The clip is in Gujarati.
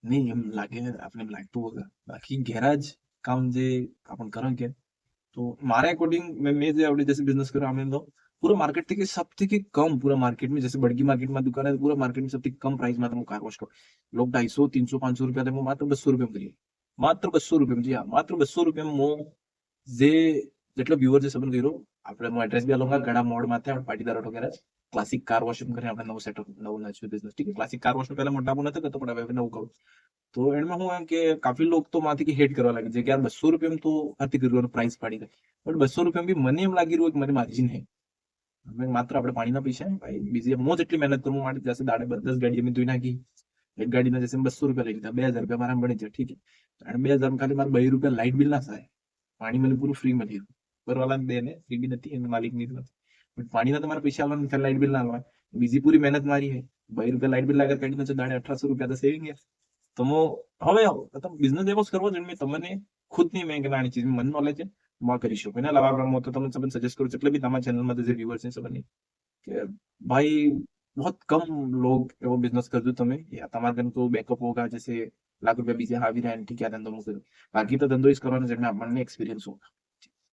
નહીં એમ લાગે, આપણે એમ લાગતું વગર બાકી ગેરાજ કામ જે आपण करें के तो हमारे अकॉर्डिंग मैं जो अपने जैसे बिजनेस कर रहा हूँ तो पूरा मार्केट थी सबसे की कम पूरा मार्केट में जैसे बड़की मार्केट में दुकान है पूरा मार्केट में सबसे कम प्राइस में कार वॉश करो लोग 250 300 500 रुपया मात्र 200 रुपये करिए मात्र 200 रुपये जी हाँ मात्र 200 रुपये में જે જેટલો વ્યુઅર છે સબન કર્યો આપણે હું એડ્રેસ બી આલુંગા ગડા મોડ માથે આપણે Patidar auto garage classic car washing કરીને આપણે નવું સેટઅપ નવું નાખ્યું બિઝનેસ ઠીક છે ક્લાસિક કાર વોશ પહેલા મોટા નથી કરતો પણ હવે નવું કરું તો એમાં હું એમ કે કાફી લોક તો માથી હેટ કરવા લાગે છે કે યાર 200 રૂપિયા તો આથી કરવાનું પ્રાઇસ પાડી દે પણ 200 રૂપિયા બી મને એમ લાગી રહ્યું કે મને માર્જિન હે માત્ર આપણે પાણીના પૈસા ભાઈ બીજી હું જેટલી મહેનત કરું માટે જैसे દાડે 10 ગાડી અમે ધોઈ નાખી એક ગાડીના જैसे 200 રૂપિયા લઈ લીધા 2000 રૂપિયા મારા બની જાય ઠીક છે અને 2000 ખાલી મારે 2 રૂપિયા લાઇટ બિલ ના થાય પાણી મને પૂરું ફ્રી મળ્યું ઉપરવાળાને દે ને ફ્રી બી નથી અને માલિકની નથી પણ પાણીના તમારે પૈસા આવવાના ખાલી લાઇટ બિલ ના આવવા બીજી પૂરી મહેનત મારી है 2 રૂપિયા લાઇટ બિલ લાગર કાઢી દાડે 1800 રૂપિયા તો સેવિંગ તો હવે તમે બિઝનેસ એવો જ કરવો જેમાં તમને ખુદની મેં કે નાની ચીજ મને નોલેજ છે માં કરી શકો એના અલાવા હું તો તમને સબન સજેસ્ટ કરું એટલે બી તમારા ચેનલમાં જે વ્યુઅર્સ છે સબન કે भाई बहुत कम लोग वो बिजनेस कर दो तुम्हें या तुम्हारे दिन तो बैकअप होगा जैसे लाख रुपया बीजे हावी रहे ठीक है धंधो मुझे बाकी तो धंधो इस करवाने जब मैं अपने एक्सपीरियंस हो